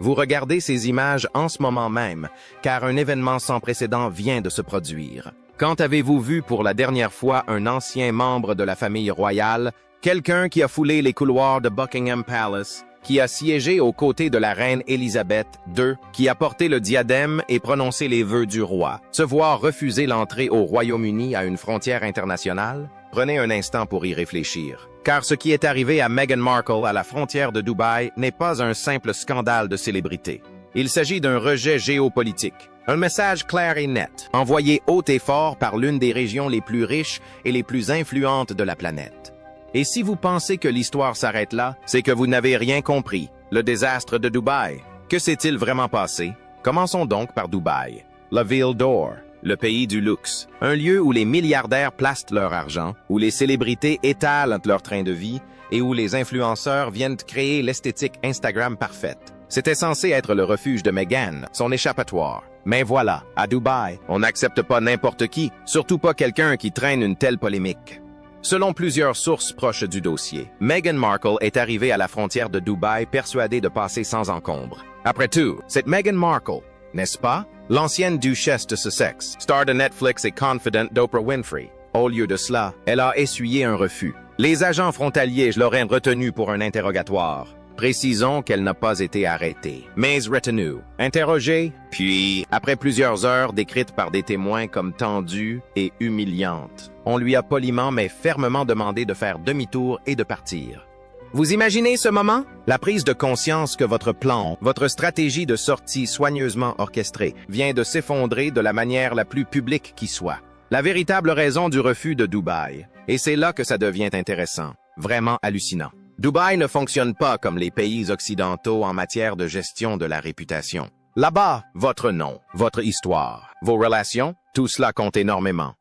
Vous regardez ces images en ce moment même, car un événement sans précédent vient de se produire. Quand avez-vous vu pour la dernière fois un ancien membre de la famille royale, quelqu'un qui a foulé les couloirs de Buckingham Palace, qui a siégé aux côtés de la reine Élisabeth II, qui a porté le diadème et prononcé les vœux du roi, se voir refuser l'entrée au Royaume-Uni à une frontière internationale? Prenez un instant pour y réfléchir. Car ce qui est arrivé à Meghan Markle à la frontière de Dubaï n'est pas un simple scandale de célébrité. Il s'agit d'un rejet géopolitique. Un message clair et net, envoyé haut et fort par l'une des régions les plus riches et les plus influentes de la planète. Et si vous pensez que l'histoire s'arrête là, c'est que vous n'avez rien compris. Le désastre de Dubaï. Que s'est-il vraiment passé? Commençons donc par Dubaï. La ville d'or. Le pays du luxe, un lieu où les milliardaires placent leur argent, où les célébrités étalent leur train de vie et où les influenceurs viennent créer l'esthétique Instagram parfaite. C'était censé être le refuge de Meghan, son échappatoire. Mais voilà, à Dubaï, on n'accepte pas n'importe qui, surtout pas quelqu'un qui traîne une telle polémique. Selon plusieurs sources proches du dossier, Meghan Markle est arrivée à la frontière de Dubaï persuadée de passer sans encombre. Après tout, c'est Meghan Markle, n'est-ce pas? L'ancienne duchesse de Sussex, star de Netflix et confidente d'Oprah Winfrey. Au lieu de cela, elle a essuyé un refus. Les agents frontaliers l'auraient retenue pour un interrogatoire. Précisons qu'elle n'a pas été arrêtée, mais retenue, interrogée, puis, après plusieurs heures décrites par des témoins comme tendues et humiliantes, on lui a poliment mais fermement demandé de faire demi-tour et de partir. Vous imaginez ce moment? La prise de conscience que votre plan, votre stratégie de sortie soigneusement orchestrée, vient de s'effondrer de la manière la plus publique qui soit. La véritable raison du refus de Dubaï. Et c'est là que ça devient intéressant, vraiment hallucinant. Dubaï ne fonctionne pas comme les pays occidentaux en matière de gestion de la réputation. Là-bas, votre nom, votre histoire, vos relations, tout cela compte énormément.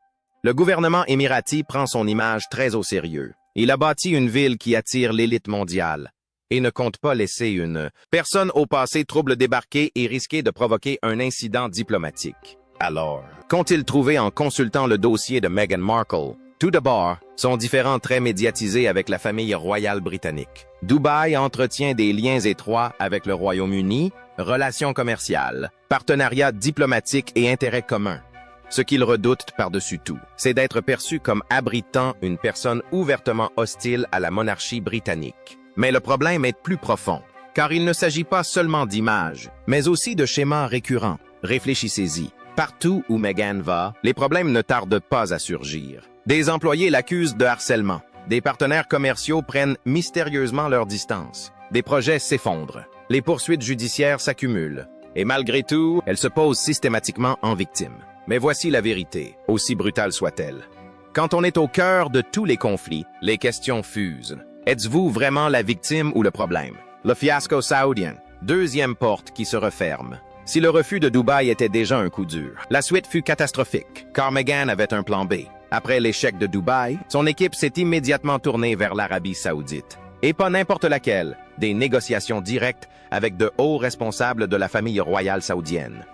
Le gouvernement émirati prend son image très au sérieux. Il a bâti une ville qui attire l'élite mondiale et ne compte pas laisser une personne au passé trouble débarquer et risquer de provoquer un incident diplomatique. Alors, qu'ont-ils trouvé en consultant le dossier de Meghan Markle? Tout d'abord, son différend très médiatisé avec la famille royale britannique. Dubaï entretient des liens étroits avec le Royaume-Uni, relations commerciales, partenariats diplomatiques et intérêts communs. Ce qu'il redoute par-dessus tout, c'est d'être perçu comme abritant une personne ouvertement hostile à la monarchie britannique. Mais le problème est plus profond, car il ne s'agit pas seulement d'images, mais aussi de schémas récurrents. Réfléchissez-y. Partout où Meghan va, les problèmes ne tardent pas à surgir. Des employés l'accusent de harcèlement. Des partenaires commerciaux prennent mystérieusement leur distance. Des projets s'effondrent. Les poursuites judiciaires s'accumulent. Et malgré tout, elle se pose systématiquement en victime. Mais voici la vérité, aussi brutale soit-elle. Quand on est au cœur de tous les conflits, les questions fusent. Êtes-vous vraiment la victime ou le problème? Le fiasco saoudien, deuxième porte qui se referme. Si le refus de Dubaï était déjà un coup dur, la suite fut catastrophique, car Meghan avait un plan B. Après l'échec de Dubaï, son équipe s'est immédiatement tournée vers l'Arabie saoudite. Et pas n'importe laquelle, des négociations directes avec de hauts responsables de la famille royale saoudienne.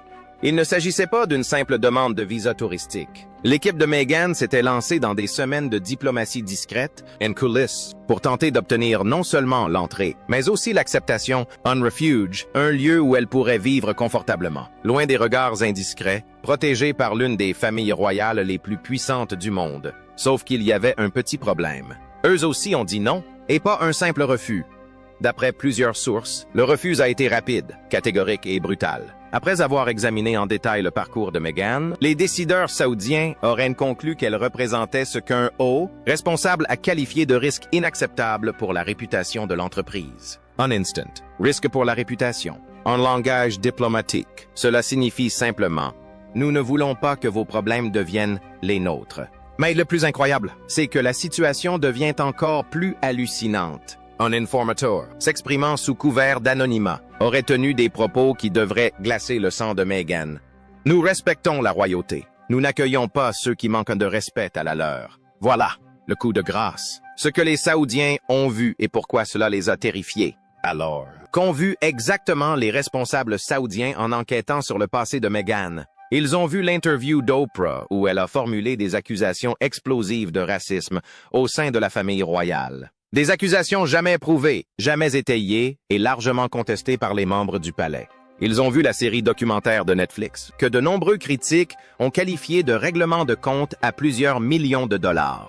Il ne s'agissait pas d'une simple demande de visa touristique. L'équipe de Meghan s'était lancée dans des semaines de diplomatie discrète, en coulisses, pour tenter d'obtenir non seulement l'entrée, mais aussi l'acceptation on refuge, un lieu où elle pourrait vivre confortablement, loin des regards indiscrets, protégée par l'une des familles royales les plus puissantes du monde. Sauf qu'il y avait un petit problème. Eux aussi ont dit non, et pas un simple refus. D'après plusieurs sources, le refus a été rapide, catégorique et brutal. Après avoir examiné en détail le parcours de Meghan, les décideurs saoudiens auraient conclu qu'elle représentait ce qu'un haut responsable a qualifié de risque inacceptable pour la réputation de l'entreprise. En instant, risque pour la réputation. En langage diplomatique, cela signifie simplement « Nous ne voulons pas que vos problèmes deviennent les nôtres ». Mais le plus incroyable, c'est que la situation devient encore plus hallucinante. Un informateur, s'exprimant sous couvert d'anonymat, aurait tenu des propos qui devraient glacer le sang de Meghan. Nous respectons la royauté. Nous n'accueillons pas ceux qui manquent de respect à la leur. Voilà, le coup de grâce. Ce que les Saoudiens ont vu et pourquoi cela les a terrifiés. Alors, qu'ont vu exactement les responsables saoudiens en enquêtant sur le passé de Meghan? Ils ont vu l'interview d'Oprah où elle a formulé des accusations explosives de racisme au sein de la famille royale. Des accusations jamais prouvées, jamais étayées et largement contestées par les membres du palais. Ils ont vu la série documentaire de Netflix, que de nombreux critiques ont qualifié de règlement de compte à plusieurs millions de dollars.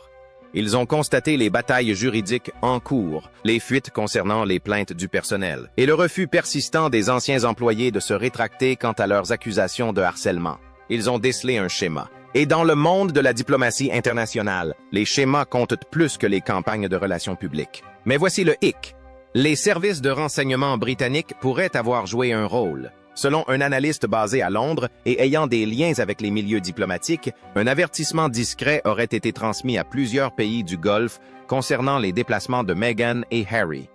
Ils ont constaté les batailles juridiques en cours, les fuites concernant les plaintes du personnel, et le refus persistant des anciens employés de se rétracter quant à leurs accusations de harcèlement. Ils ont décelé un schéma. Et dans le monde de la diplomatie internationale, les schémas comptent plus que les campagnes de relations publiques. Mais voici le hic. Les services de renseignement britanniques pourraient avoir joué un rôle. Selon un analyste basé à Londres et ayant des liens avec les milieux diplomatiques, un avertissement discret aurait été transmis à plusieurs pays du Golfe concernant les déplacements de Meghan et Harry.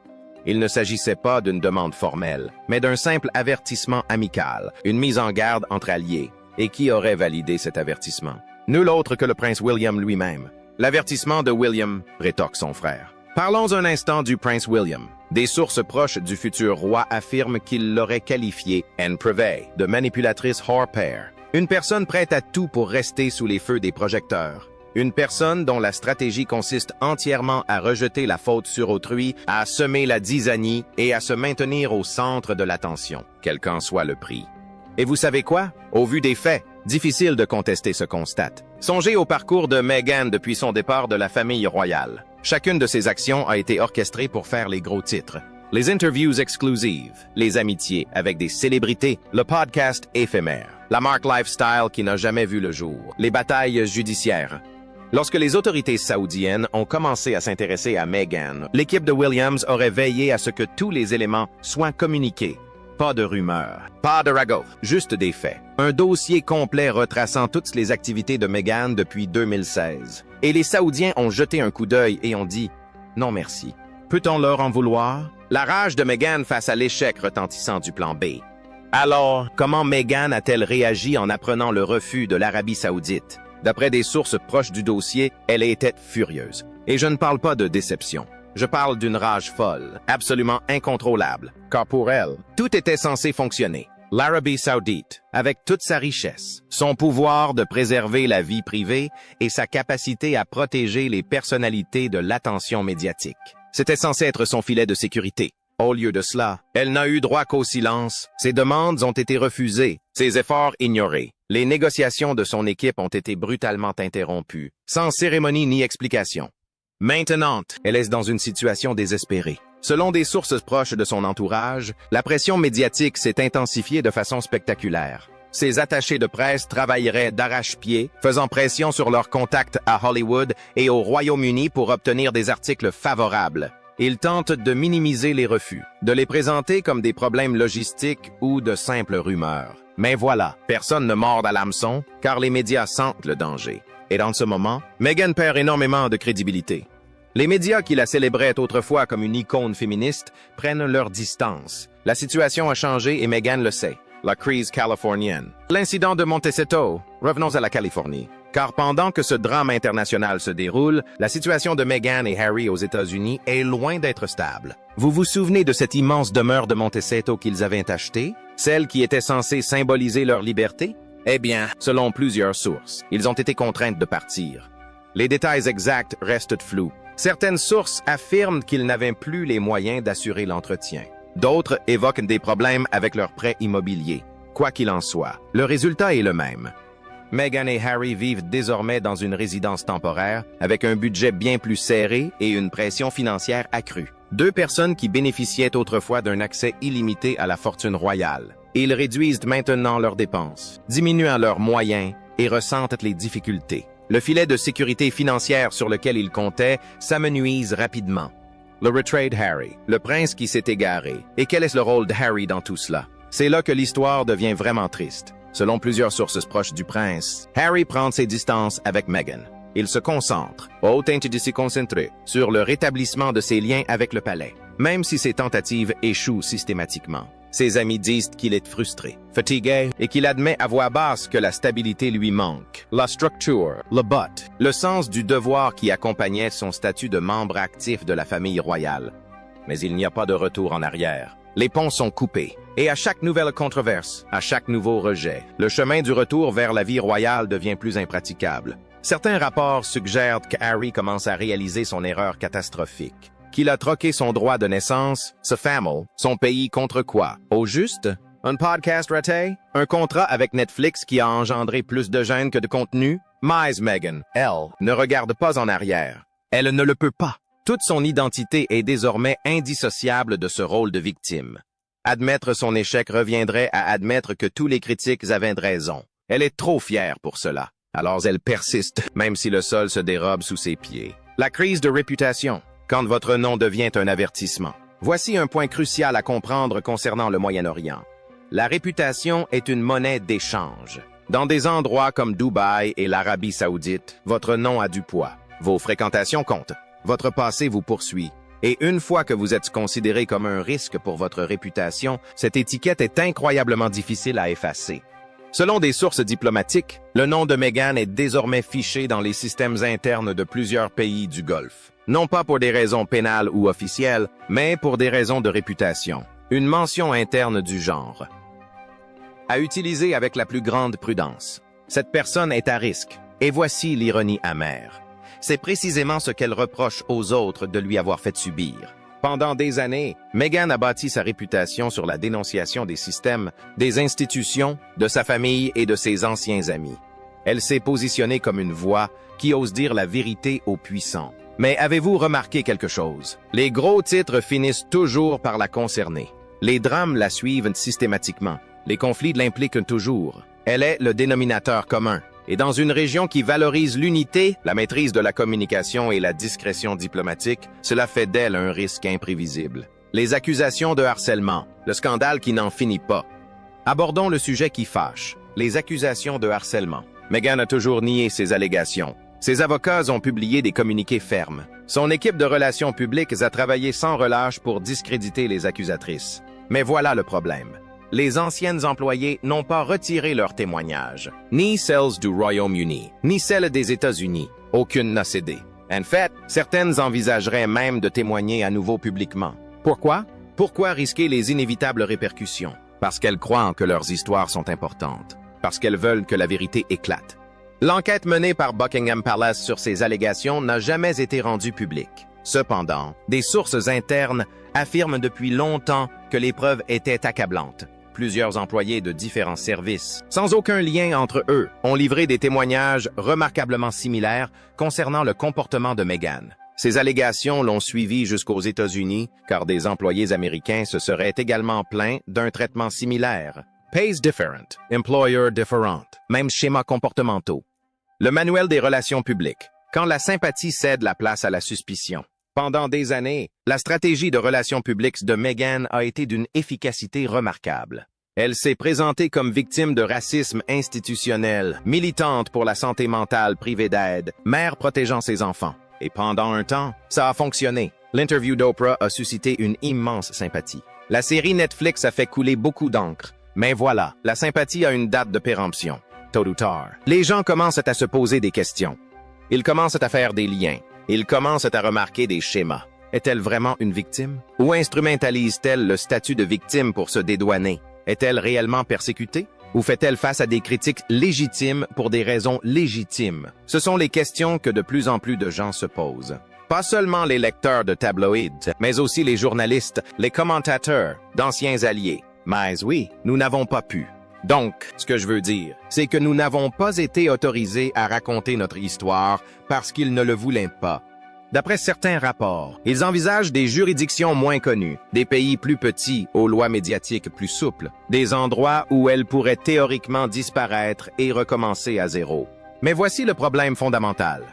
Il ne s'agissait pas d'une demande formelle, mais d'un simple avertissement amical, une mise en garde entre alliés. Et qui aurait validé cet avertissement? Nul autre que le prince William lui-même. L'avertissement de William, rétorque son frère. Parlons un instant du prince William. Des sources proches du futur roi affirment qu'il l'aurait qualifié, Anne Prevey, de manipulatrice hors pair. Une personne prête à tout pour rester sous les feux des projecteurs. Une personne dont la stratégie consiste entièrement à rejeter la faute sur autrui, à semer la zizanie et à se maintenir au centre de l'attention, quel qu'en soit le prix. Et vous savez quoi? Au vu des faits, difficile de contester ce constat. Songez au parcours de Meghan depuis son départ de la famille royale. Chacune de ses actions a été orchestrée pour faire les gros titres. Les interviews exclusives, les amitiés avec des célébrités, le podcast éphémère, la marque lifestyle qui n'a jamais vu le jour, les batailles judiciaires. Lorsque les autorités saoudiennes ont commencé à s'intéresser à Meghan, l'équipe de Williams aurait veillé à ce que tous les éléments soient communiqués. Pas de rumeurs, pas de ragots, juste des faits. Un dossier complet retraçant toutes les activités de Meghan depuis 2016. Et les Saoudiens ont jeté un coup d'œil et ont dit « Non merci ». Peut-on leur en vouloir? La rage de Meghan face à l'échec retentissant du plan B. Alors, comment Meghan a-t-elle réagi en apprenant le refus de l'Arabie saoudite? D'après des sources proches du dossier, elle était furieuse. Et je ne parle pas de déception. Je parle d'une rage folle, absolument incontrôlable, car pour elle, tout était censé fonctionner. L'Arabie saoudite, avec toute sa richesse, son pouvoir de préserver la vie privée et sa capacité à protéger les personnalités de l'attention médiatique. C'était censé être son filet de sécurité. Au lieu de cela, elle n'a eu droit qu'au silence. Ses demandes ont été refusées, ses efforts ignorés. Les négociations de son équipe ont été brutalement interrompues, sans cérémonie ni explication. Maintenant, elle est dans une situation désespérée. Selon des sources proches de son entourage, la pression médiatique s'est intensifiée de façon spectaculaire. Ses attachés de presse travailleraient d'arrache-pied, faisant pression sur leurs contacts à Hollywood et au Royaume-Uni pour obtenir des articles favorables. Ils tentent de minimiser les refus, de les présenter comme des problèmes logistiques ou de simples rumeurs. Mais voilà, personne ne mord à l'hameçon, car les médias sentent le danger. Et dans ce moment, Meghan perd énormément de crédibilité. Les médias qui la célébraient autrefois comme une icône féministe prennent leur distance. La situation a changé et Meghan le sait. La crise californienne. L'incident de Montecito. Revenons à la Californie. Car pendant que ce drame international se déroule, la situation de Meghan et Harry aux États-Unis est loin d'être stable. Vous vous souvenez de cette immense demeure de Montecito qu'ils avaient achetée? Celle qui était censée symboliser leur liberté? Eh bien, selon plusieurs sources, ils ont été contraints de partir. Les détails exacts restent flous. Certaines sources affirment qu'ils n'avaient plus les moyens d'assurer l'entretien. D'autres évoquent des problèmes avec leurs prêts immobiliers. Quoi qu'il en soit, le résultat est le même. Meghan et Harry vivent désormais dans une résidence temporaire avec un budget bien plus serré et une pression financière accrue. Deux personnes qui bénéficiaient autrefois d'un accès illimité à la fortune royale. Ils réduisent maintenant leurs dépenses, diminuant leurs moyens et ressentent les difficultés. Le filet de sécurité financière sur lequel ils comptaient s'amenuise rapidement. Le retrait de Harry, le prince qui s'est égaré. Et quel est le rôle de Harry dans tout cela? C'est là que l'histoire devient vraiment triste. Selon plusieurs sources proches du prince, Harry prend ses distances avec Meghan. Il se concentre, ou tente de s'y concentrer, sur le rétablissement de ses liens avec le palais, même si ses tentatives échouent systématiquement. Ses amis disent qu'il est frustré, fatigué et qu'il admet à voix basse que la stabilité lui manque. La structure, le but, le sens du devoir qui accompagnait son statut de membre actif de la famille royale. Mais il n'y a pas de retour en arrière. Les ponts sont coupés. Et à chaque nouvelle controverse, à chaque nouveau rejet, le chemin du retour vers la vie royale devient plus impraticable. Certains rapports suggèrent que Harry commence à réaliser son erreur catastrophique. qu'il a troqué son droit de naissance, sa famille, son pays contre quoi? Au juste? Un podcast raté? Un contrat avec Netflix qui a engendré plus de gêne que de contenu? Mais Meghan, elle, ne regarde pas en arrière. Elle ne le peut pas. Toute son identité est désormais indissociable de ce rôle de victime. Admettre son échec reviendrait à admettre que tous les critiques avaient raison. Elle est trop fière pour cela. Alors elle persiste, même si le sol se dérobe sous ses pieds. La crise de réputation, quand votre nom devient un avertissement. Voici un point crucial à comprendre concernant le Moyen-Orient. La réputation est une monnaie d'échange. Dans des endroits comme Dubaï et l'Arabie Saoudite, votre nom a du poids. Vos fréquentations comptent. Votre passé vous poursuit. Et une fois que vous êtes considéré comme un risque pour votre réputation, cette étiquette est incroyablement difficile à effacer. Selon des sources diplomatiques, le nom de Meghan est désormais fiché dans les systèmes internes de plusieurs pays du Golfe. Non pas pour des raisons pénales ou officielles, mais pour des raisons de réputation. Une mention interne du genre. À utiliser avec la plus grande prudence. Cette personne est à risque. Et voici l'ironie amère. C'est précisément ce qu'elle reproche aux autres de lui avoir fait subir. Pendant des années, Meghan a bâti sa réputation sur la dénonciation des systèmes, des institutions, de sa famille et de ses anciens amis. Elle s'est positionnée comme une voix qui ose dire la vérité aux puissants. Mais avez-vous remarqué quelque chose? Les gros titres finissent toujours par la concerner. Les drames la suivent systématiquement. Les conflits l'impliquent toujours. Elle est le dénominateur commun. Et dans une région qui valorise l'unité, la maîtrise de la communication et la discrétion diplomatique, cela fait d'elle un risque imprévisible. Les accusations de harcèlement, le scandale qui n'en finit pas. Abordons le sujet qui fâche, les accusations de harcèlement. Meghan a toujours nié ces allégations. Ses avocats ont publié des communiqués fermes. Son équipe de relations publiques a travaillé sans relâche pour discréditer les accusatrices. Mais voilà le problème. Les anciennes employées n'ont pas retiré leurs témoignages, ni celles du Royaume-Uni, ni celles des États-Unis. Aucune n'a cédé. En fait, certaines envisageraient même de témoigner à nouveau publiquement. Pourquoi? Pourquoi risquer les inévitables répercussions? Parce qu'elles croient que leurs histoires sont importantes. Parce qu'elles veulent que la vérité éclate. L'enquête menée par Buckingham Palace sur ces allégations n'a jamais été rendue publique. Cependant, des sources internes affirment depuis longtemps que les preuves étaient accablantes. Plusieurs employés de différents services, sans aucun lien entre eux, ont livré des témoignages remarquablement similaires concernant le comportement de Meghan. Ces allégations l'ont suivi jusqu'aux États-Unis, car des employés américains se seraient également plaints d'un traitement similaire. Pays different, employer different, même schémas comportementaux. Le manuel des relations publiques. Quand la sympathie cède la place à la suspicion. Pendant des années, la stratégie de relations publiques de Meghan a été d'une efficacité remarquable. Elle s'est présentée comme victime de racisme institutionnel, militante pour la santé mentale privée d'aide, mère protégeant ses enfants. Et pendant un temps, ça a fonctionné. L'interview d'Oprah a suscité une immense sympathie. La série Netflix a fait couler beaucoup d'encre. Mais voilà, la sympathie a une date de péremption. Tôt ou tard, les gens commencent à se poser des questions. Ils commencent à faire des liens. Ils commencent à remarquer des schémas. Est-elle vraiment une victime? Ou instrumentalise-t-elle le statut de victime pour se dédouaner? Est-elle réellement persécutée? Ou fait-elle face à des critiques légitimes pour des raisons légitimes? Ce sont les questions que de plus en plus de gens se posent. Pas seulement les lecteurs de tabloïds, mais aussi les journalistes, les commentateurs, d'anciens alliés. Mais oui, nous n'avons pas pu. Donc, ce que je veux dire, c'est que nous n'avons pas été autorisés à raconter notre histoire parce qu'ils ne le voulaient pas. D'après certains rapports, ils envisagent des juridictions moins connues, des pays plus petits aux lois médiatiques plus souples, des endroits où elles pourraient théoriquement disparaître et recommencer à zéro. Mais voici le problème fondamental.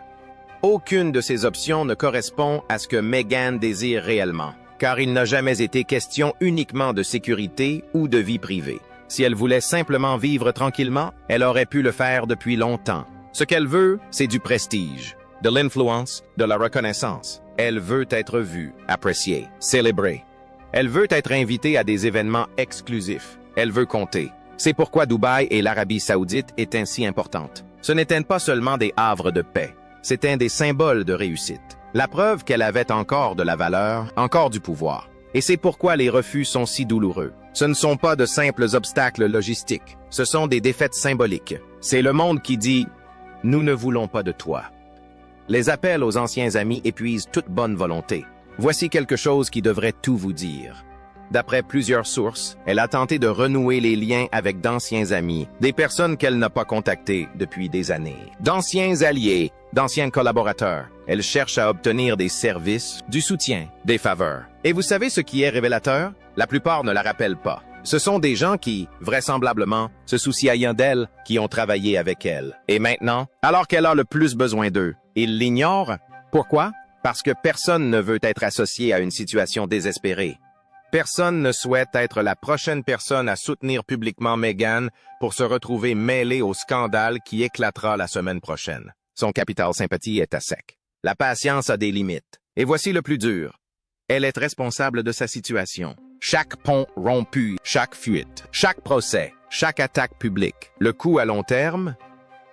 Aucune de ces options ne correspond à ce que Meghan désire réellement, car il n'a jamais été question uniquement de sécurité ou de vie privée. Si elle voulait simplement vivre tranquillement, elle aurait pu le faire depuis longtemps. Ce qu'elle veut, c'est du prestige, de l'influence, de la reconnaissance. Elle veut être vue, appréciée, célébrée. Elle veut être invitée à des événements exclusifs. Elle veut compter. C'est pourquoi Dubaï et l'Arabie Saoudite est ainsi importante. Ce n'étaient pas seulement des havres de paix, c'était des symboles de réussite. La preuve qu'elle avait encore de la valeur, encore du pouvoir. Et c'est pourquoi les refus sont si douloureux. Ce ne sont pas de simples obstacles logistiques, ce sont des défaites symboliques. C'est le monde qui dit « Nous ne voulons pas de toi ». Les appels aux anciens amis épuisent toute bonne volonté. Voici quelque chose qui devrait tout vous dire. D'après plusieurs sources, elle a tenté de renouer les liens avec d'anciens amis, des personnes qu'elle n'a pas contactées depuis des années, d'anciens alliés, d'anciens collaborateurs. Elle cherche à obtenir des services, du soutien, des faveurs. Et vous savez ce qui est révélateur? La plupart ne la rappellent pas. Ce sont des gens qui, vraisemblablement, se souciaient d'elle, qui ont travaillé avec elle. Et maintenant, alors qu'elle a le plus besoin d'eux, ils l'ignorent. Pourquoi? Parce que personne ne veut être associé à une situation désespérée. Personne ne souhaite être la prochaine personne à soutenir publiquement Meghan pour se retrouver mêlée au scandale qui éclatera la semaine prochaine. Son capital sympathie est à sec. La patience a des limites. Et voici le plus dur. Elle est responsable de sa situation. Chaque pont rompu, chaque fuite, chaque procès, chaque attaque publique. Le coût à long terme,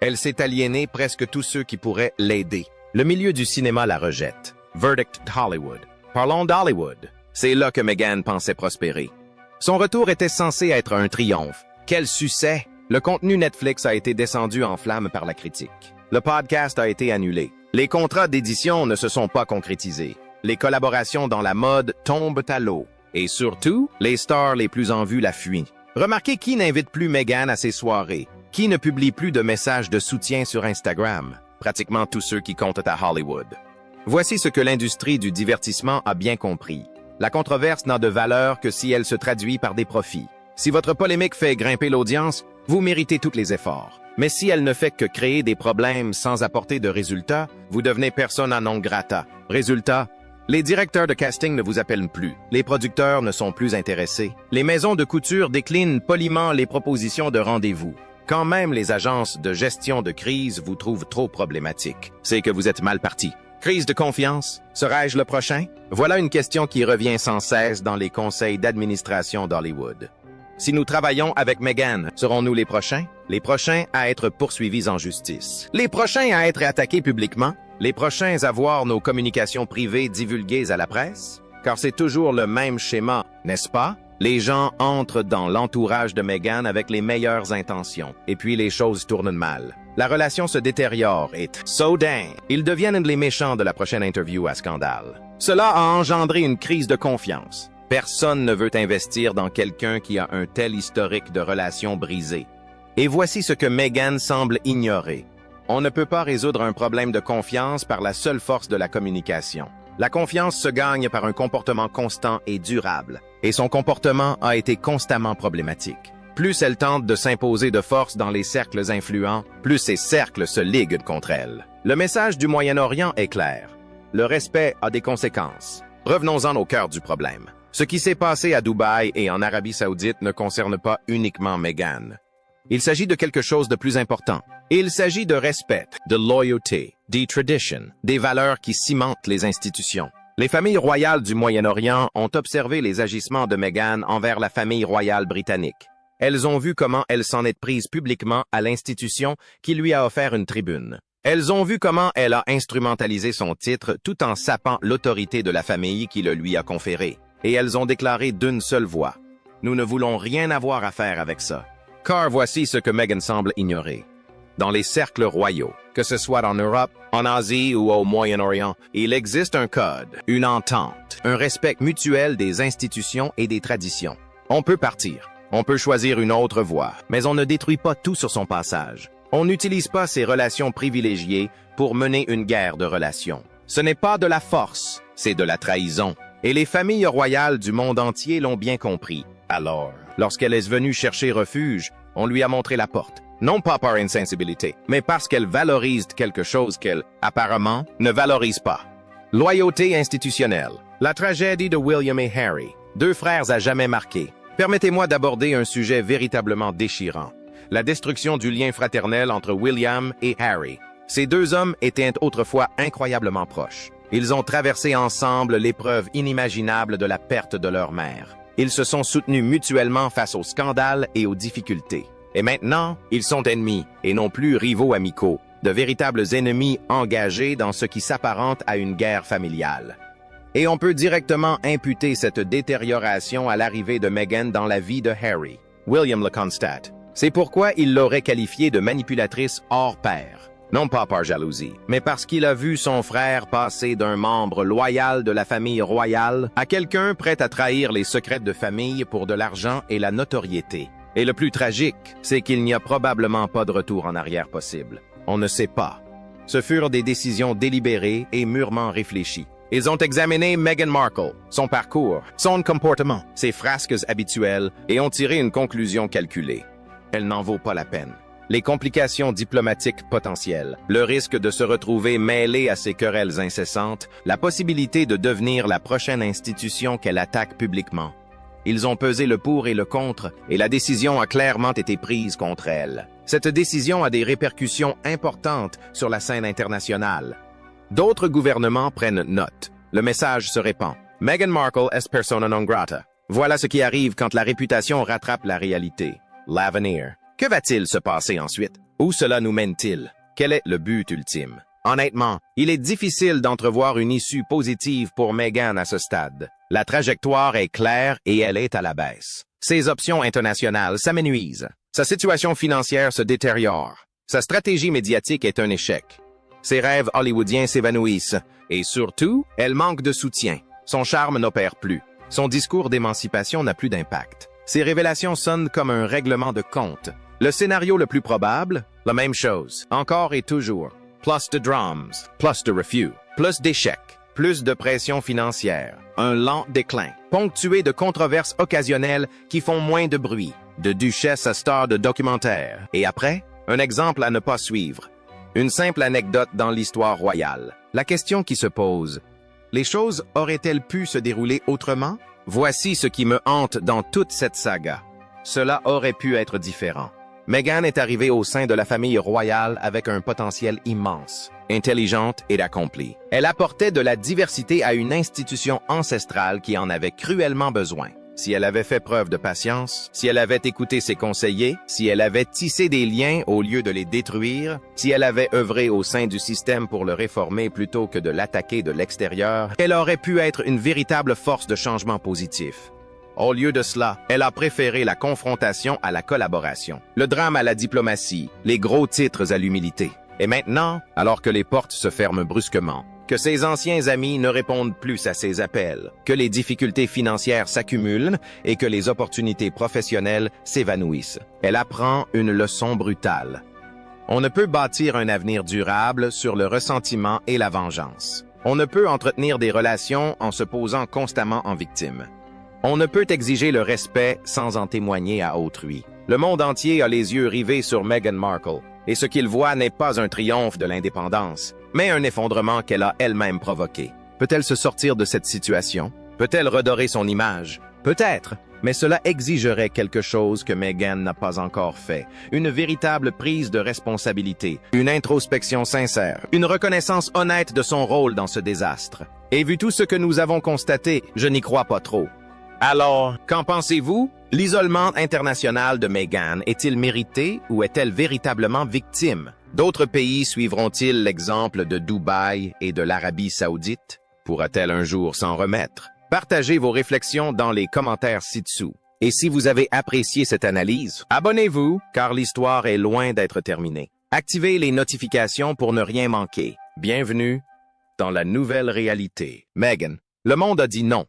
elle s'est aliénée presque tous ceux qui pourraient l'aider. Le milieu du cinéma la rejette. Verdict Hollywood. Parlons d'Hollywood. C'est là que Meghan pensait prospérer. Son retour était censé être un triomphe. Quel succès! Le contenu Netflix a été descendu en flammes par la critique. Le podcast a été annulé. Les contrats d'édition ne se sont pas concrétisés. Les collaborations dans la mode tombent à l'eau. Et surtout, les stars les plus en vue la fuient. Remarquez qui n'invite plus Meghan à ses soirées, qui ne publie plus de messages de soutien sur Instagram. Pratiquement tous ceux qui comptent à Hollywood. Voici ce que l'industrie du divertissement a bien compris. La controverse n'a de valeur que si elle se traduit par des profits. Si votre polémique fait grimper l'audience, vous méritez tous les efforts. Mais si elle ne fait que créer des problèmes sans apporter de résultats, vous devenez persona non grata. Résultat, les directeurs de casting ne vous appellent plus. Les producteurs ne sont plus intéressés. Les maisons de couture déclinent poliment les propositions de rendez-vous. Quand même les agences de gestion de crise vous trouvent trop problématiques, c'est que vous êtes mal parti. Crise de confiance? Serai-je le prochain? Voilà une question qui revient sans cesse dans les conseils d'administration d'Hollywood. Si nous travaillons avec Meghan, serons-nous les prochains? Les prochains à être poursuivis en justice. Les prochains à être attaqués publiquement? Les prochains à voir nos communications privées divulguées à la presse? Car c'est toujours le même schéma, n'est-ce pas? Les gens entrent dans l'entourage de Meghan avec les meilleures intentions, et puis les choses tournent mal. La relation se détériore et soudain, ils deviennent les méchants de la prochaine interview à scandale. Cela a engendré une crise de confiance. Personne ne veut investir dans quelqu'un qui a un tel historique de relations brisées. Et voici ce que Meghan semble ignorer. On ne peut pas résoudre un problème de confiance par la seule force de la communication. La confiance se gagne par un comportement constant et durable, et son comportement a été constamment problématique. Plus elle tente de s'imposer de force dans les cercles influents, plus ces cercles se liguent contre elle. Le message du Moyen-Orient est clair. Le respect a des conséquences. Revenons-en au cœur du problème. Ce qui s'est passé à Dubaï et en Arabie Saoudite ne concerne pas uniquement Meghan. Il s'agit de quelque chose de plus important. Il s'agit de respect, de loyauté, des traditions, des valeurs qui cimentent les institutions. Les familles royales du Moyen-Orient ont observé les agissements de Meghan envers la famille royale britannique. Elles ont vu comment elle s'en est prise publiquement à l'institution qui lui a offert une tribune. Elles ont vu comment elle a instrumentalisé son titre tout en sapant l'autorité de la famille qui le lui a conféré. Et elles ont déclaré d'une seule voix. Nous ne voulons rien avoir à faire avec ça. Car voici ce que Meghan semble ignorer. Dans les cercles royaux, que ce soit en Europe, en Asie ou au Moyen-Orient, il existe un code, une entente, un respect mutuel des institutions et des traditions. On peut partir, on peut choisir une autre voie, mais on ne détruit pas tout sur son passage. On n'utilise pas ces relations privilégiées pour mener une guerre de relations. Ce n'est pas de la force, c'est de la trahison. Et les familles royales du monde entier l'ont bien compris. Alors, lorsqu'elle est venue chercher refuge, on lui a montré la porte. Non pas par insensibilité, mais parce qu'elle valorise quelque chose qu'elle, apparemment, ne valorise pas. Loyauté institutionnelle. La tragédie de William et Harry, deux frères à jamais marqués. Permettez-moi d'aborder un sujet véritablement déchirant. La destruction du lien fraternel entre William et Harry. Ces deux hommes étaient autrefois incroyablement proches. Ils ont traversé ensemble l'épreuve inimaginable de la perte de leur mère. Ils se sont soutenus mutuellement face aux scandales et aux difficultés. Et maintenant, ils sont ennemis, et non plus rivaux amicaux, de véritables ennemis engagés dans ce qui s'apparente à une guerre familiale. Et on peut directement imputer cette détérioration à l'arrivée de Meghan dans la vie de Harry. William le constate. C'est pourquoi il l'aurait qualifiée de manipulatrice hors pair. Non pas par jalousie, mais parce qu'il a vu son frère passer d'un membre loyal de la famille royale à quelqu'un prêt à trahir les secrets de famille pour de l'argent et la notoriété. Et le plus tragique, c'est qu'il n'y a probablement pas de retour en arrière possible. On ne sait pas. Ce furent des décisions délibérées et mûrement réfléchies. Ils ont examiné Meghan Markle, son parcours, son comportement, ses frasques habituelles et ont tiré une conclusion calculée. Elle n'en vaut pas la peine. Les complications diplomatiques potentielles, le risque de se retrouver mêlé à ces querelles incessantes, la possibilité de devenir la prochaine institution qu'elle attaque publiquement. Ils ont pesé le pour et le contre, et la décision a clairement été prise contre elle. Cette décision a des répercussions importantes sur la scène internationale. D'autres gouvernements prennent note. Le message se répand. Meghan Markle est persona non grata. Voilà ce qui arrive quand la réputation rattrape la réalité. L'avenir. Que va-t-il se passer ensuite? Où cela nous mène-t-il? Quel est le but ultime? Honnêtement, il est difficile d'entrevoir une issue positive pour Meghan à ce stade. La trajectoire est claire et elle est à la baisse. Ses options internationales s'amenuisent. Sa situation financière se détériore. Sa stratégie médiatique est un échec. Ses rêves hollywoodiens s'évanouissent. Et surtout, elle manque de soutien. Son charme n'opère plus. Son discours d'émancipation n'a plus d'impact. Ses révélations sonnent comme un règlement de compte. Le scénario le plus probable, la même chose, encore et toujours. Plus de drames, plus de refus, plus d'échecs, plus de pression financière, un lent déclin, ponctué de controverses occasionnelles qui font moins de bruit, de duchesse à star de documentaire. Et après, un exemple à ne pas suivre. Une simple anecdote dans l'histoire royale. La question qui se pose, les choses auraient-elles pu se dérouler autrement? Voici ce qui me hante dans toute cette saga. Cela aurait pu être différent. Meghan est arrivée au sein de la famille royale avec un potentiel immense, intelligente et accomplie. Elle apportait de la diversité à une institution ancestrale qui en avait cruellement besoin. Si elle avait fait preuve de patience, si elle avait écouté ses conseillers, si elle avait tissé des liens au lieu de les détruire, si elle avait œuvré au sein du système pour le réformer plutôt que de l'attaquer de l'extérieur, elle aurait pu être une véritable force de changement positif. Au lieu de cela, elle a préféré la confrontation à la collaboration, le drame à la diplomatie, les gros titres à l'humilité. Et maintenant, alors que les portes se ferment brusquement, que ses anciens amis ne répondent plus à ses appels, que les difficultés financières s'accumulent et que les opportunités professionnelles s'évanouissent, elle apprend une leçon brutale. On ne peut bâtir un avenir durable sur le ressentiment et la vengeance. On ne peut entretenir des relations en se posant constamment en victime. On ne peut exiger le respect sans en témoigner à autrui. Le monde entier a les yeux rivés sur Meghan Markle, et ce qu'il voit n'est pas un triomphe de l'indépendance, mais un effondrement qu'elle a elle-même provoqué. Peut-elle se sortir de cette situation? Peut-elle redorer son image? Peut-être, mais cela exigerait quelque chose que Meghan n'a pas encore fait. Une véritable prise de responsabilité, une introspection sincère, une reconnaissance honnête de son rôle dans ce désastre. Et vu tout ce que nous avons constaté, je n'y crois pas trop. Alors, qu'en pensez-vous? L'isolement international de Meghan est-il mérité ou est-elle véritablement victime? D'autres pays suivront-ils l'exemple de Dubaï et de l'Arabie Saoudite? Pourra-t-elle un jour s'en remettre? Partagez vos réflexions dans les commentaires ci-dessous. Et si vous avez apprécié cette analyse, abonnez-vous car l'histoire est loin d'être terminée. Activez les notifications pour ne rien manquer. Bienvenue dans la nouvelle réalité. Meghan, le monde a dit non.